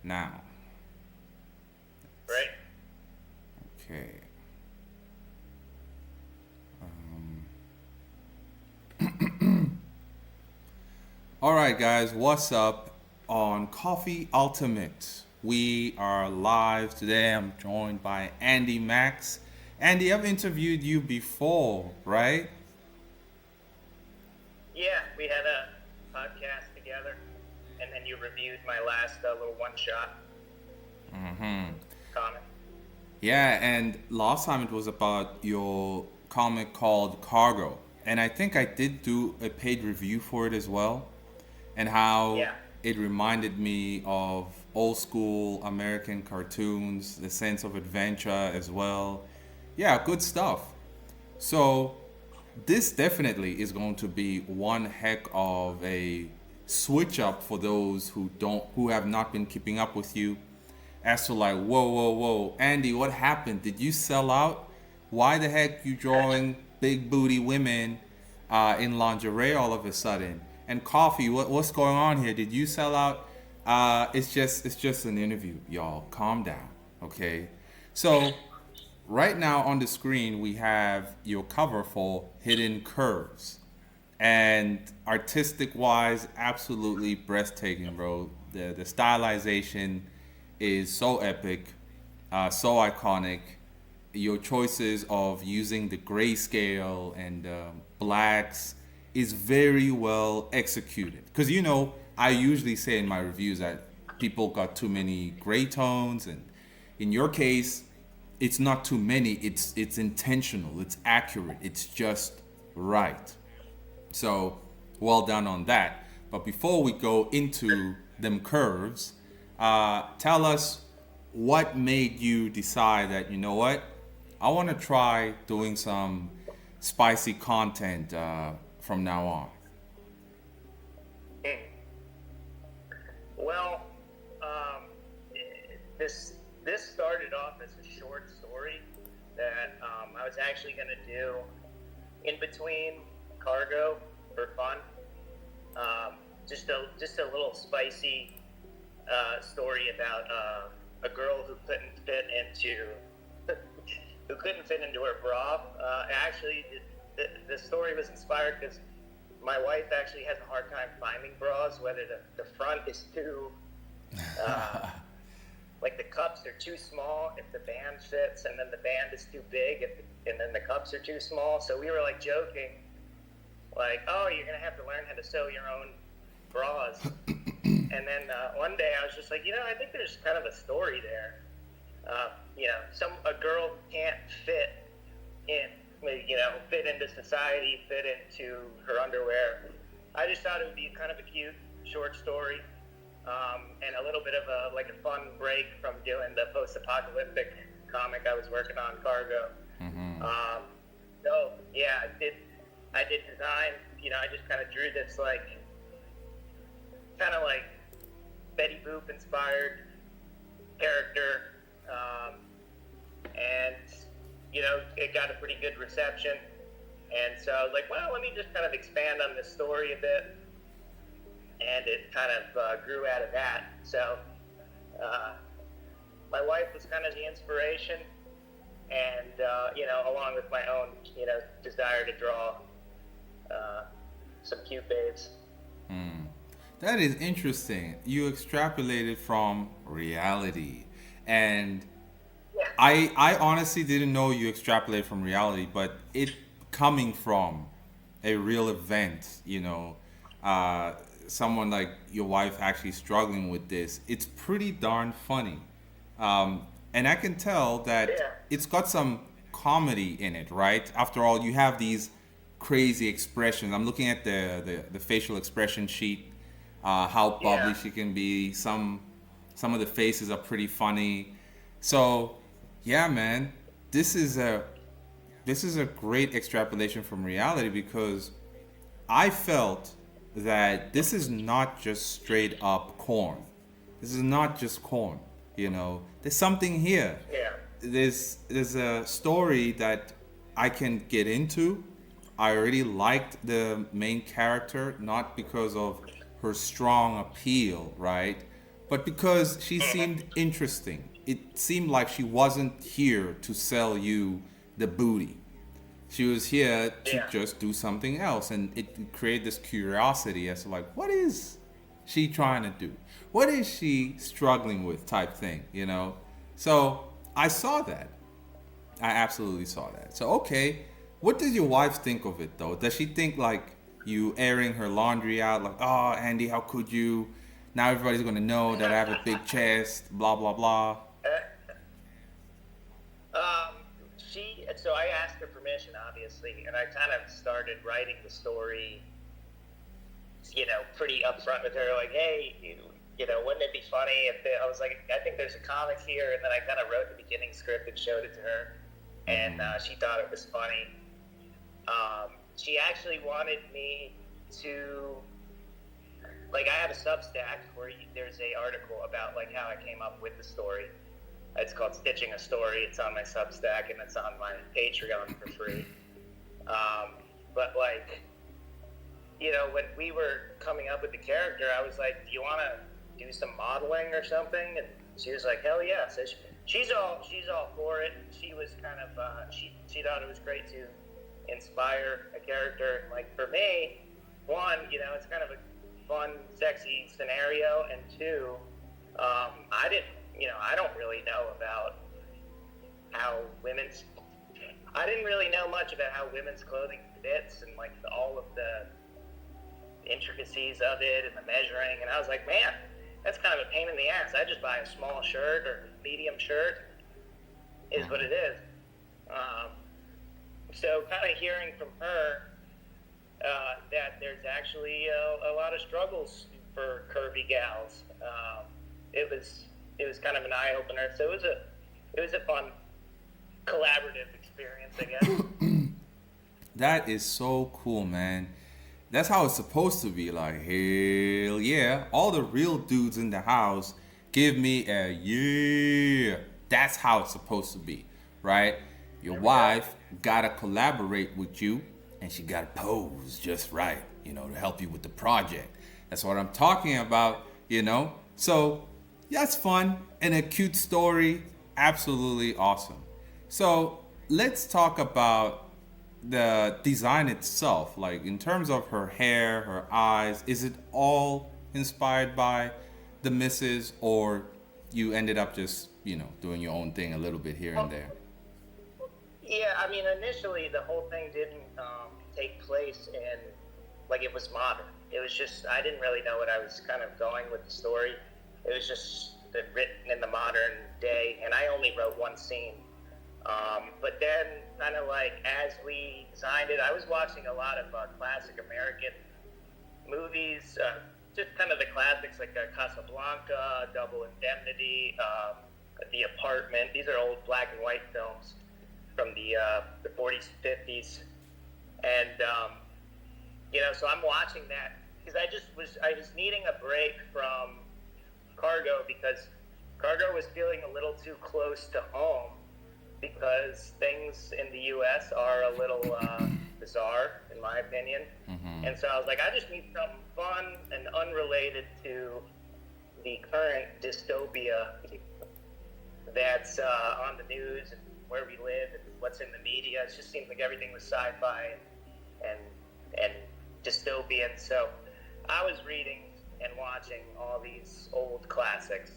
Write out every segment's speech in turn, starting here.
now. Right. Okay. All right, guys, what's up on Coffee Ultimate? We are live today. I'm joined by Andy Max. Andy, I've interviewed you before, right? Yeah, we had a podcast together, and then you reviewed my last little one-shot comic. Yeah, and last time it was about your comic called Cargo. And I think I did do a paid review for it as well, and how Yeah. it reminded me of old school American cartoons, the sense of adventure as well. Yeah, good stuff. So, this definitely is going to be one heck of a switch up for those who have not been keeping up with you, as to like, whoa, Andy, what happened? Did you sell out? Why the heck you drawing big booty women in lingerie all of a sudden? And Coffee, what's going on here? Did you sell out? It's just an interview, y'all. Calm down, okay? So right now on the screen we have your cover for Hidden Curves, and artistic wise, absolutely breathtaking, bro. The stylization is so epic, so iconic. Your choices of using the grayscale and blacks is very well executed. Because I usually say in my reviews that people got too many gray tones, and in your case, it's not too many. It's intentional. It's accurate. It's just right. So well done on that. But before we go into them curves, tell us what made you decide that, you know what, I want to try doing some spicy content from now on. Hmm. Well, um, this started off as a short story that I was actually going to do in between Cargo for fun. Just a little spicy story about a girl who couldn't fit into who couldn't fit into her bra. Actually, the story was inspired because my wife actually has a hard time finding bras, whether the front is too uh, like the cups are too small if the band fits, and then the band is too big and then the cups are too small. So we were like joking, like, oh, you're gonna have to learn how to sew your own bras. And then one day I was just like, I think there's kind of a story there. A girl can't fit in, fit into society, fit into her underwear. I just thought it would be kind of a cute short story, and a little bit of a fun break from doing the post-apocalyptic comic I was working on, Cargo. So yeah, I did design. I just kind of drew this kind of like Betty Boop inspired character, and it got a pretty good reception. And so I was like, well, let me just kind of expand on this story a bit, and it kind of grew out of that. So my wife was kind of the inspiration, and along with my own desire to draw some cute babes. That is interesting. You extrapolated from reality. And Yeah. I honestly didn't know you extrapolated from reality, but it coming from a real event, uh, someone like your wife actually struggling with this, it's pretty darn funny. And I can tell that Yeah. it's got some comedy in it, right? After all, you have these crazy expressions. I'm looking at the facial expression sheet, how bubbly Yeah. she can be. Some of the faces are pretty funny. So, yeah, man, this is a this is a great extrapolation from reality, because I felt that this is not just straight up corn. This is not just corn. There's something here. Yeah. There's a story that I can get into. I already liked the main character, not because of her strong appeal, right? But because she seemed interesting, it seemed like she wasn't here to sell you the booty. She was here to Yeah. just do something else, and it created this curiosity as to like, what is she trying to do? What is she struggling with? Type thing, you know. So I saw that. I absolutely saw that. So okay, what does your wife think of it though? Does she think like you airing her laundry out, like, oh Andy, how could you? Now everybody's gonna know that I have a big chest, blah blah blah. Um, so I asked her permission, obviously, and I kind of started writing the story, pretty upfront with her, like, hey, wouldn't it be funny if I was like, I think there's a comic here, and then I kind of wrote the beginning script and showed it to her, and she thought it was funny. She actually wanted me to, like, I have a Substack where there's a article about like how I came up with the story. It's called Stitching a Story. It's on my Substack and it's on my Patreon for free. But like, when we were coming up with the character, I was like, "Do you want to do some modeling or something?" And she was like, "Hell yeah!" So she's all for it. She was kind of she thought it was great to inspire a character. And like for me, one, it's kind of a fun, sexy scenario, and two, I don't really know about how I didn't really know much about how women's clothing fits and like all of the intricacies of it and the measuring. And I was like, man, that's kind of a pain in the ass. I just buy a small shirt or medium shirt, is what it is. So kind of hearing from her that there's actually a lot of struggles for curvy gals. It was kind of an eye opener. So it was a fun collaborative experience, I guess. That is so cool, man. That's how it's supposed to be. Like, hell yeah. All the real dudes in the house give me a yeah. That's how it's supposed to be, right? Your wife gotta collaborate with you and she gotta pose just right, to help you with the project. That's what I'm talking about. So that's fun and a cute story. Absolutely awesome. So let's talk about the design itself. Like in terms of her hair, her eyes, is it all inspired by the missus, or you ended up just, doing your own thing a little bit here and there? Yeah, I mean, initially the whole thing didn't take place in, like, it was modern. It was just, I didn't really know what I was kind of going with the story. It was just written in the modern day, and I only wrote one scene. But then, kind of like, as we designed it, I was watching a lot of classic American movies, just kind of the classics like Casablanca, Double Indemnity, The Apartment. These are old black and white films from the 40s, 50s, and so I'm watching that because I was needing a break from Cargo because Cargo was feeling a little too close to home because things in the U.S. are a little bizarre, in my opinion. Mm-hmm. And so I was like, I just need something fun and unrelated to the current dystopia that's on the news and where we live and what's in the media. It just seems like everything was sci-fi and dystopian. So I was reading and watching all these old classics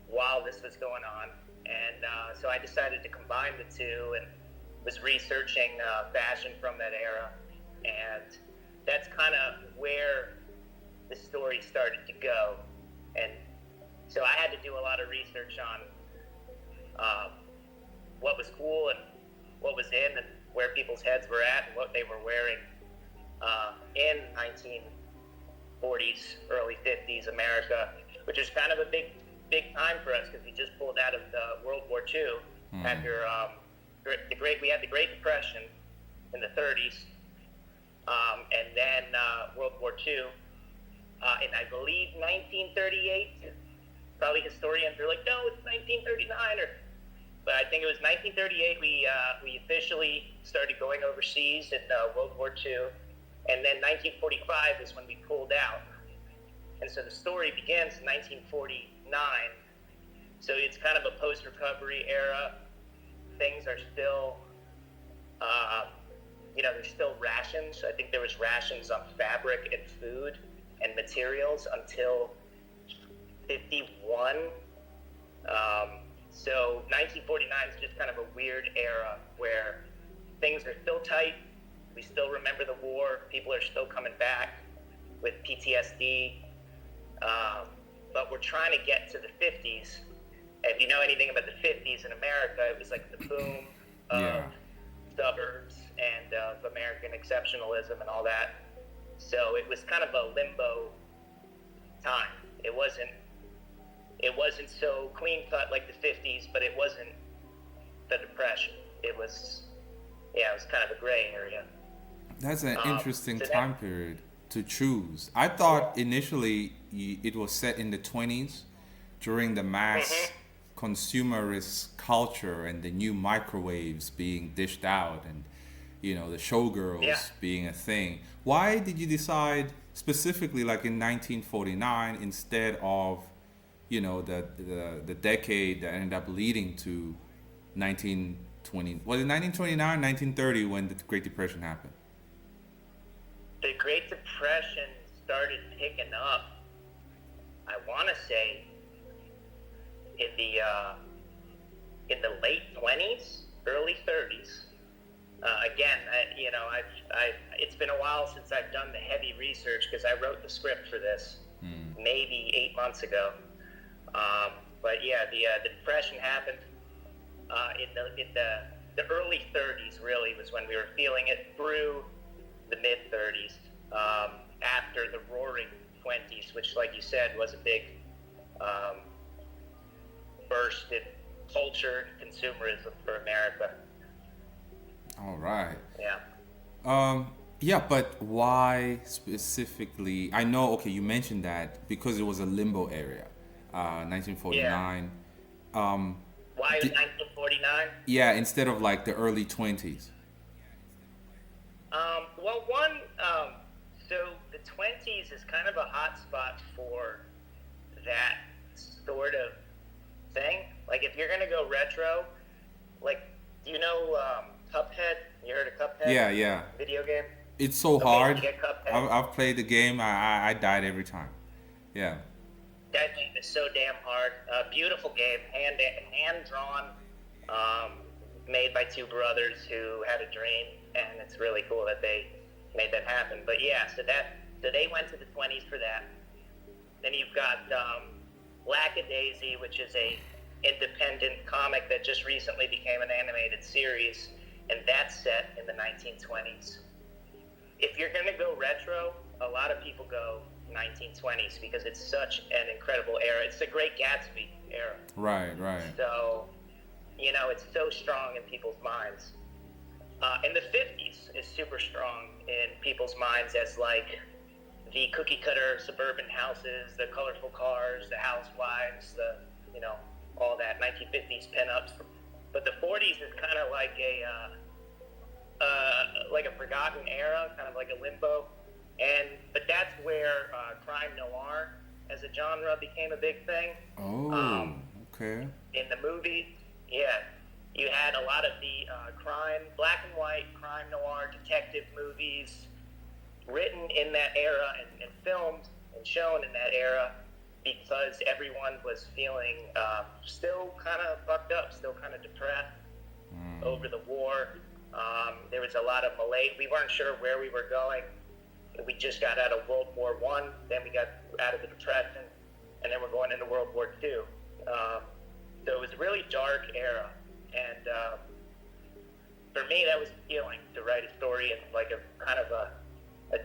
while this was going on. And so I decided to combine the two and was researching fashion from that era. And that's kind of where the story started to go. And so I had to do a lot of research on what was cool and what was in and where people's heads were at and what they were wearing in 1940s, early 50s America, which is kind of a big time for us because we just pulled out of World War II after we had the Great Depression in the 30s, and then World War II, and I believe 1938. Probably historians are like, no, it's 1939, but I think it was 1938 we officially started going overseas in World War II, and then 1945 is when we pulled out. And so the story begins in 1949. So it's kind of a post-recovery era. Things are still, there's still rations. I think there was rations on fabric and food and materials until 51. So 1949 is just kind of a weird era where things are still tight. We still remember the war. People are still coming back with PTSD. But we're trying to get to the 50s. If you know anything about the 50s in America, it was like the boom of suburbs and of American exceptionalism and all that. So it was kind of a limbo time. It wasn't so clean cut like the 50s, but it wasn't the Depression. It was kind of a gray area. That's an interesting time period to choose. I thought initially it was set in the 20s during the mass consumerist culture and the new microwaves being dished out and the showgirls being a thing. Why did you decide specifically like in 1949 instead of the decade that ended up leading to 1920? Was it 1929, 1930 when the Great Depression happened? The Great Depression started picking up, I want to say, in the late 20s, early 30s. Again, it's been a while since I've done the heavy research because I wrote the script for this maybe 8 months ago. But yeah, the Depression happened in the early 30s. Really was when we were feeling it through the mid 30s. After the Roaring 20s, which, like you said, was a big burst in culture and consumerism for America. All right. Yeah. Yeah, but why specifically? I know. Okay, you mentioned that because it was a limbo area, 1949. Why 1949? Yeah, instead of like the early 20s. So the 20s is kind of a hot spot for that sort of thing. Like if you're gonna go retro, like do you know Cuphead? You heard of Cuphead? Yeah. Video game. It's so Okay, hard. you get Cuphead. I've played the game. I died every time. Yeah. That game is so damn hard. Beautiful game, hand drawn, made by two brothers who had a dream, and it's really cool that they made that happen. But yeah, so they went to the 20s for that. Then you've got Lackadaisy, which is a independent comic that just recently became an animated series, and that's set in the 1920s. If you're going to go retro, a lot of people go 1920s because it's such an incredible era. It's the Great Gatsby era. Right. So, it's so strong in people's minds. And the 50s is super strong in people's minds as like the cookie cutter suburban houses, the colorful cars, the housewives, all that 1950s pinups. But the 40s is kind of like a forgotten era, kind of like a limbo. But that's where crime noir as a genre became a big thing. Oh, okay. In the movies, yeah. You had a lot of the black and white crime noir detective movies written in that era and filmed and shown in that era because everyone was feeling still kind of fucked up, still kind of depressed over the war. There was a lot of malaise. We weren't sure where we were going. We just got out of World War I, then we got out of the Depression, and then we're going into World War II. So it was a really dark era. And for me, that was appealing to write a story in like a kind of a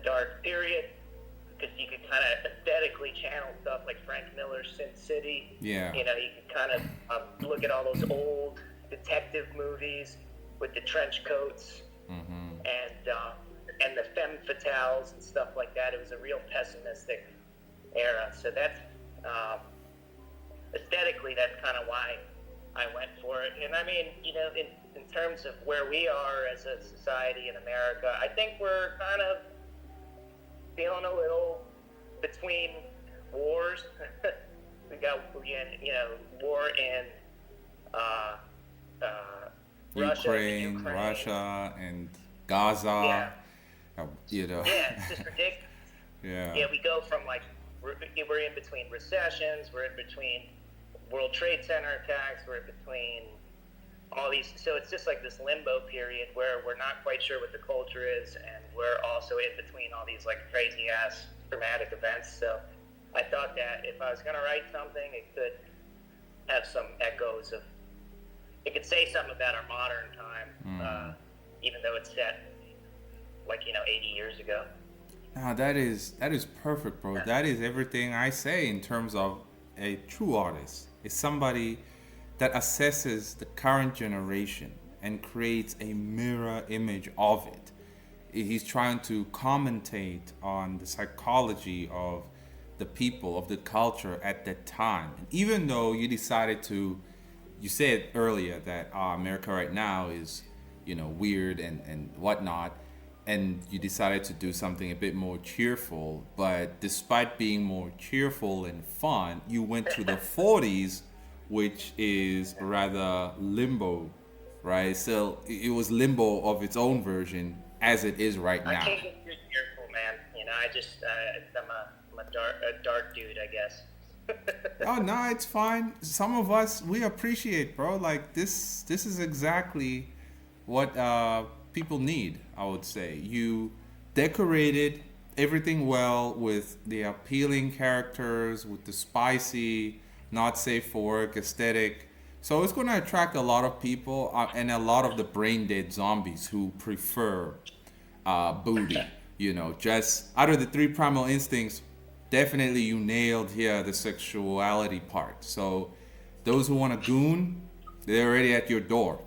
dark period because you could kind of aesthetically channel stuff like Frank Miller's Sin City. Yeah. You could kind of look at all those old detective movies with the trench coats and the femme fatales and stuff like that. It was a real pessimistic era. So that's aesthetically, that's kind of why I went for it. And I mean, in terms of where we are as a society in America, I think we're kind of feeling a little between wars. We got war in uh, uh, Russia, Ukraine, Ukraine. Russia, and Gaza. Yeah, You know, yeah, it's just ridiculous. yeah. Yeah, we go from like we're in between recessions, we're in between World Trade Center attacks, we're in between all these. So it's just like this limbo period where we're not quite sure what the culture is, and we're also in between all these like crazy ass traumatic events. So I thought that if I was gonna write something, it could have some echoes of. It could say something about our modern time, even though it's set like 80 years ago. Nah, that is perfect, bro. That is everything I say in terms of a true artist. It's somebody that assesses the current generation and creates a mirror image of it. He's trying to commentate on the psychology of the people, of the culture at that time. And even though you decided to, you said earlier that America right now is, weird and whatnot, and you decided to do something a bit more cheerful. But despite being more cheerful and fun, you went to the 40s, which is rather limbo, right? So it was limbo of its own version as it is right I now. can't get too cheerful, man. I just I'm a dark dude, I guess. Oh no, it's fine. Some of us we appreciate, bro. Like this is exactly what people need. I would say you decorated everything well with the appealing characters, with the spicy, not safe for work aesthetic. So it's going to attract a lot of people and a lot of the brain dead zombies who prefer booty. Just out of the three primal instincts, definitely you nailed here the sexuality part. So those who want to goon, they're already at your door.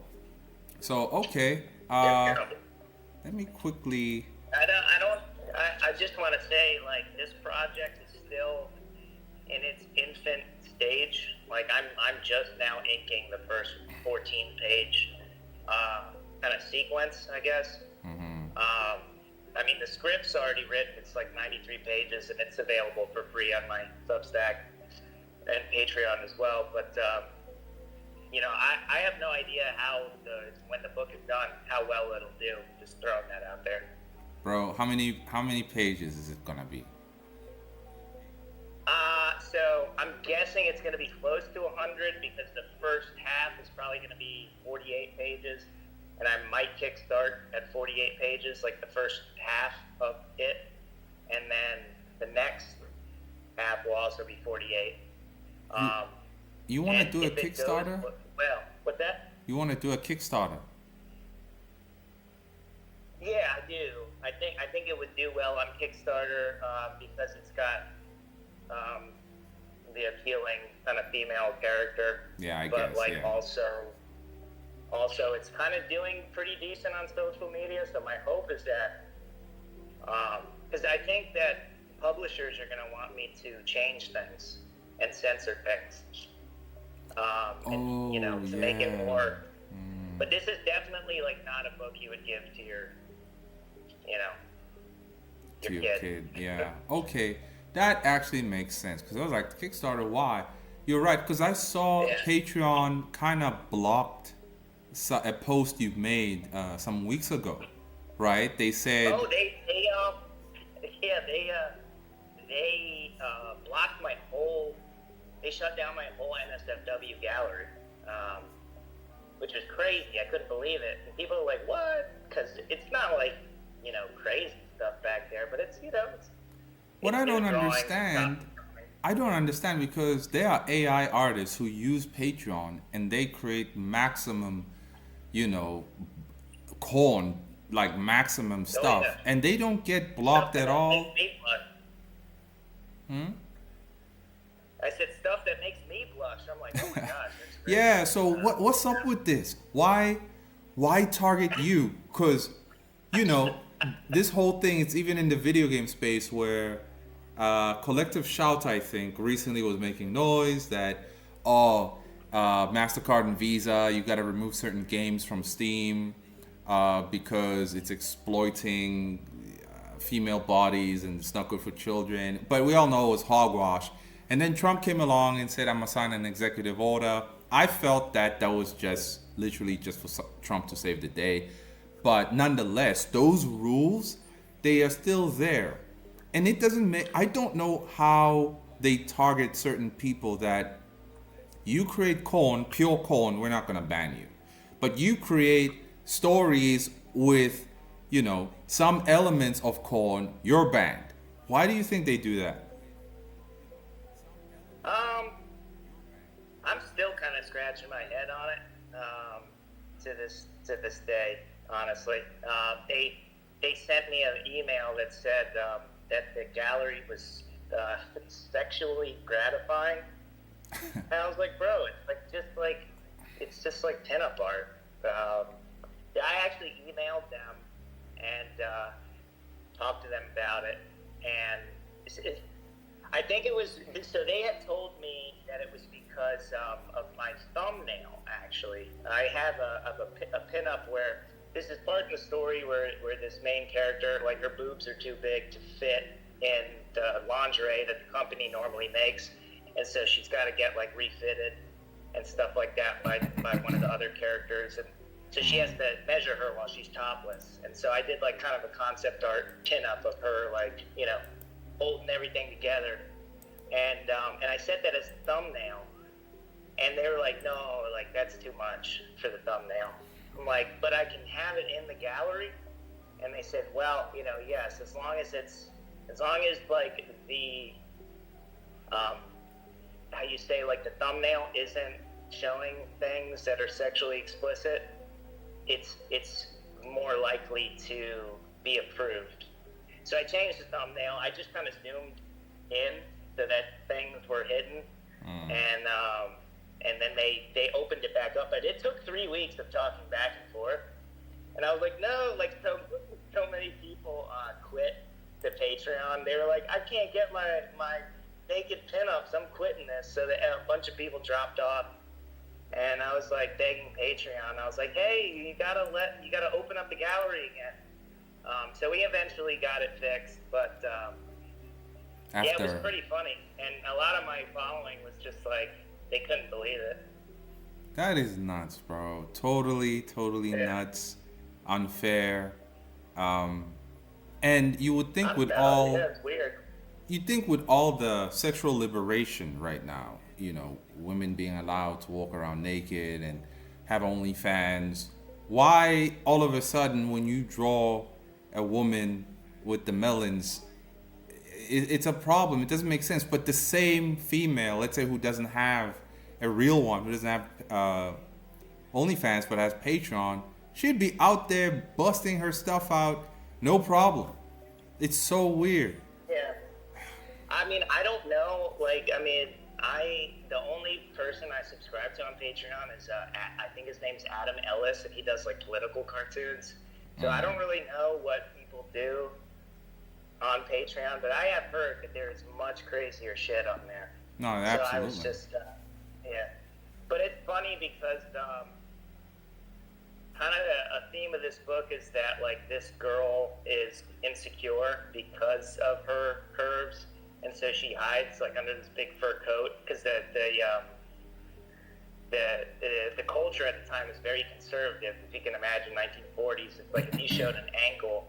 So okay, Yeah. let me quickly. I just want to say, like, this project is still in its infant stage. Like, I'm just now inking the first 14-page kind of sequence, I guess. I mean, the script's already written. It's like 93 pages, and it's available for free on my Substack and Patreon as well. But I have no idea when the book is done, how well it'll do. Just throwing that out there. Bro, how many pages is it gonna be? So I'm guessing it's going to be close to 100 because the first half is probably going to be 48 pages, and I might kickstart at 48 pages, like the first half of it, and then the next half will also be 48. You want to And do a if it goes Kickstarter? well, what's that? You want to do a Kickstarter? Yeah, I do. I think it would do well on Kickstarter because it's got the appealing kind of female character. Yeah, I but guess. like Yeah. also it's kind of doing pretty decent on social media. So my hope is that because I think that publishers are going to want me to change things and censor things, to make it more. But this is definitely like not a book you would give to your To your kid. kid. Yeah. Okay. That actually makes sense because I was like, Kickstarter, why? You're right because I saw Yeah. Patreon kind of blocked a post you made some weeks ago, right? They said, Oh, they blocked my whole. They shut down my whole NSFW gallery, which was crazy. I couldn't believe it. And people are like, "What?" Because it's not like crazy stuff back there, but it's what I new don't drawings and understand. stuff. I don't understand because there are AI artists who use Patreon and they create maximum, corn, like maximum stuff, yeah. and they don't get blocked Stuff at that all. makes me blush. I said stuff that makes me blush. I'm like, oh my gosh, that's crazy. Yeah, so what's up with this? Why target you? Cause this whole thing, it's even in the video game space where Collective Shout, I think, recently was making noise that MasterCard and Visa, you got to remove certain games from Steam because it's exploiting female bodies and it's not good for children. But we all know it was hogwash. And then Trump came along and said, I'm going to sign an executive order. I felt that that was just literally just for Trump to save the day. But nonetheless, those rules, they are still there. And it doesn't make, I don't know how they target certain people that you create corn, pure corn, we're not going to ban you. But you create stories with, some elements of corn, you're banned. Why do you think they do that? Um, I'm still kind of scratching my head on it to this day. Honestly, they sent me an email that said that the gallery was sexually gratifying. And I was like, bro, it's just like pinup art. I actually emailed them and talked to them about it, and I think it was, so they had told me that it was because of my thumbnail. Actually, I have a pinup where this is part of the story where this main character, like, her boobs are too big to fit in the lingerie that the company normally makes. And so she's got to get, like, refitted and stuff like that by one of the other characters. And so she has to measure her while she's topless. And so I did, like, kind of a concept art pinup of her, like, holding everything together. And I set that as a thumbnail. And they were like, no, like, that's too much for the thumbnail. I'm like, but I can have it in the gallery. And they said, well, yes, as long as like the, how you say, like, the thumbnail isn't showing things that are sexually explicit, it's more likely to be approved. So I changed the thumbnail. I just kind of zoomed in so that things were hidden, and then they opened it back up. But it took 3 weeks of talking back and forth, and I was like, no, like, so many people quit the Patreon. They were like, I can't get my naked pinups, I'm quitting this. So a bunch of people dropped off, and I was like begging Patreon. I was like, hey, you gotta open up the gallery again. So we eventually got it fixed, but yeah, it was pretty funny, and a lot of my following was just like, they couldn't believe it. That is nuts, bro. Totally, totally nuts. Unfair. And you would think with all, yeah, it's weird. you think with all the sexual liberation right now, women being allowed to walk around naked and have OnlyFans, why all of a sudden when you draw a woman with the melons, it's a problem. It doesn't make sense. But the same female, let's say, who doesn't have a real one, who doesn't have OnlyFans but has Patreon, she'd be out there busting her stuff out, no problem. It's so weird. Yeah. I mean, I don't know. Like, I mean, the only person I subscribe to on Patreon is, I think his name's Adam Ellis, and he does, like, political cartoons. So I don't really know what people do on Patreon, but I have heard that there is much crazier shit on there. No, absolutely. So I was just, yeah. But it's funny because kind of a theme of this book is that, like, this girl is insecure because of her curves, and so she hides, like, under this big fur coat, because the culture at the time is very conservative. If you can imagine 1940s, it's like if you showed an ankle,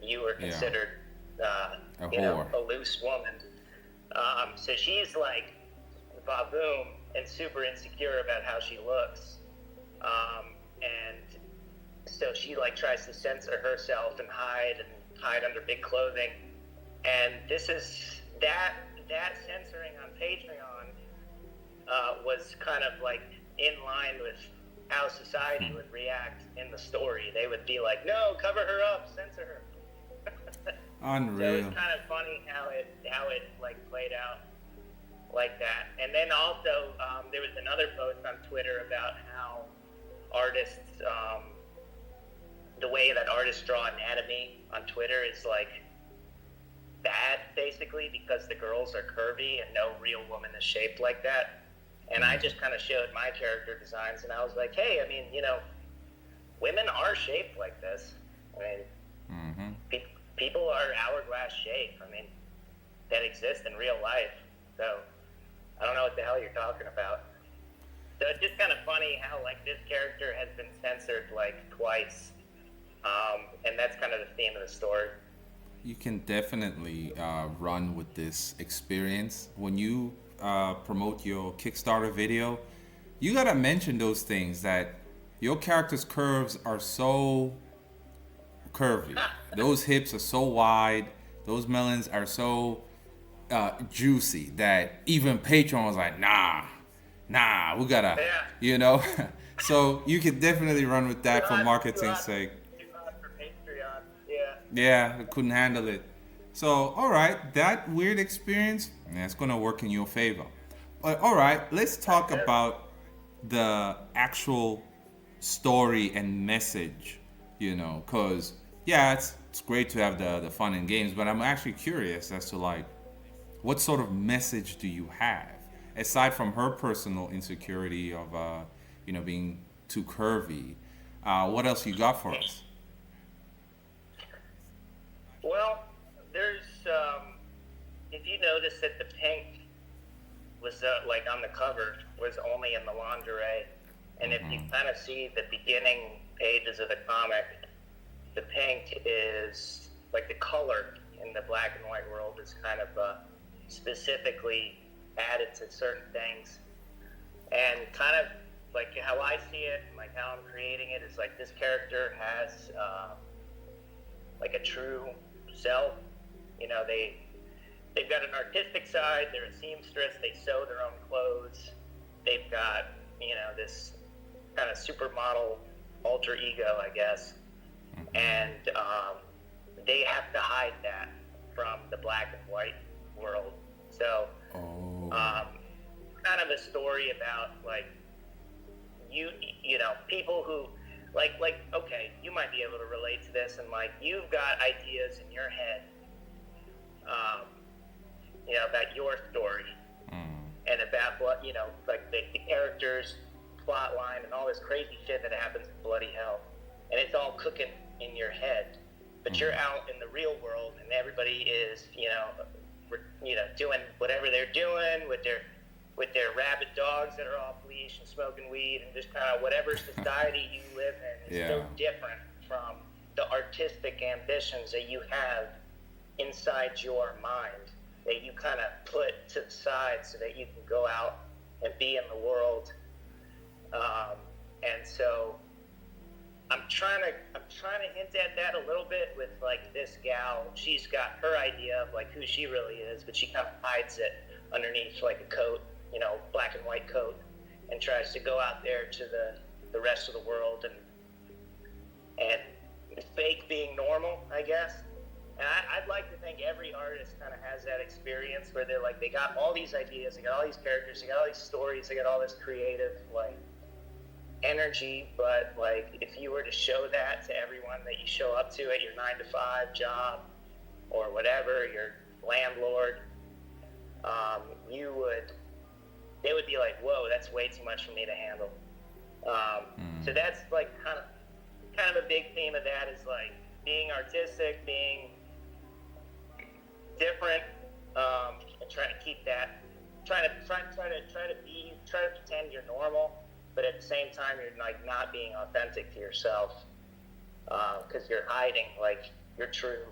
you were considered a loose woman. So she's like baboon and super insecure about how she looks, and so she, like, tries to censor herself and hide under big clothing. And this is that censoring on Patreon was kind of like in line with how society would react in the story. They would be like, no, cover her up, censor her. Unreal. So it's kind of funny how it like played out like that. And then also there was another post on Twitter about how artists, the way that artists draw anatomy on Twitter is like bad, basically, because the girls are curvy and no real woman is shaped like that. And I just kind of showed my character designs, and I was like, hey, I mean, women are shaped like this. I mean, people are hourglass shape. I mean, that exist in real life. So I don't know what the hell you're talking about. So it's just kind of funny how like this character has been censored like twice, and that's kind of the theme of the story. You can definitely run with this experience when you promote your Kickstarter video. You gotta mention those things that your character's curves are so curvy. Those hips are so wide. Those melons are so juicy that even Patreon was like, nah, we gotta, Yeah. you know. So you could definitely run with Too that for hot, too marketing's hot, sake. too hot for Patreon. Yeah. Yeah, I couldn't handle it. So, all right, that weird experience, yeah, it's gonna work in your favor. But all right, let's talk about the actual story and message. Cause yeah, it's great to have the fun and games, but I'm actually curious as to like what sort of message do you have aside from her personal insecurity of being too curvy. What else you got for us? Well, there's if you notice that the pink was like on the cover was only in the lingerie, and if you kind of see the beginning pages of the comic, the pink is like the color in the black and white world is kind of specifically added to certain things, and kind of like how I see it, like how I'm creating it is like this character has like a true self. They've got an artistic side. They're a seamstress. They sew their own clothes. They've got this kind of supermodel alter ego, I guess, and they have to hide that from the black and white world. So, Oh. kind of a story about like people who like okay, you might be able to relate to this, and like you've got ideas in your head, about your story and about what like the characters, plot line, and all this crazy shit that happens in bloody hell, and it's all cooking in your head. But you're out in the real world, and everybody is doing whatever they're doing with their rabid dogs that are off leash and smoking weed, and just kind of whatever society you live in is so different from the artistic ambitions that you have inside your mind that you kind of put to the side so that you can go out and be in the world. And so I'm trying to hint at that a little bit with like this gal. She's got her idea of like who she really is, but she kind of hides it underneath like a coat, black and white coat, and tries to go out there to the rest of the world and fake being normal, I guess. And I'd like to think every artist kind of has that experience where they're like, they got all these ideas, they got all these characters, they got all these stories, they got all this creative like energy, but like if you were to show that to everyone that you show up to at your 9-to-5 job or whatever, your landlord, they would be like, whoa, that's way too much for me to handle. So that's like kind of a big theme of that is like being artistic, being different, and trying to keep that, trying to pretend you're normal, but at the same time you're like not being authentic to yourself, because you're hiding like your true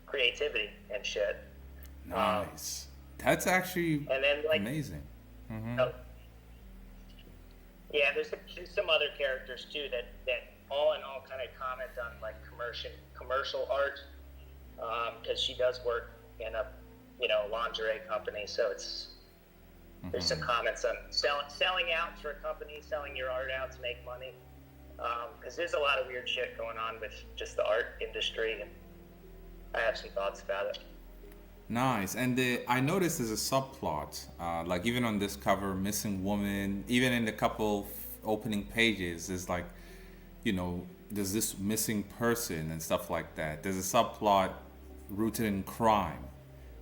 creativity and shit. Nice. That's actually And then like amazing. yeah, there's some other characters too that all in all kind of comment on like commercial art, because she does work in a lingerie company, so it's there's some comments on selling out for a company, selling your art out to make money, because there's a lot of weird shit going on with just the art industry, and I have some thoughts about it. Nice. And I noticed there's a subplot, like even on this cover, missing woman. Even in the couple opening pages, there's like, there's this missing person and stuff like that. There's a subplot rooted in crime,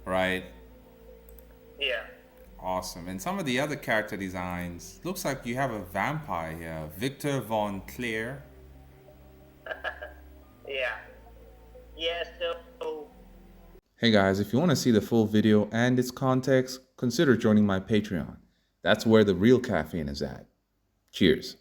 right? Yeah. Awesome. And some of the other character designs, looks like you have a vampire here, Victor Von Clear. Yeah. Yeah. So Hey guys, if you want to see the full video and its context, consider joining my Patreon. That's where the real caffeine is at. Cheers.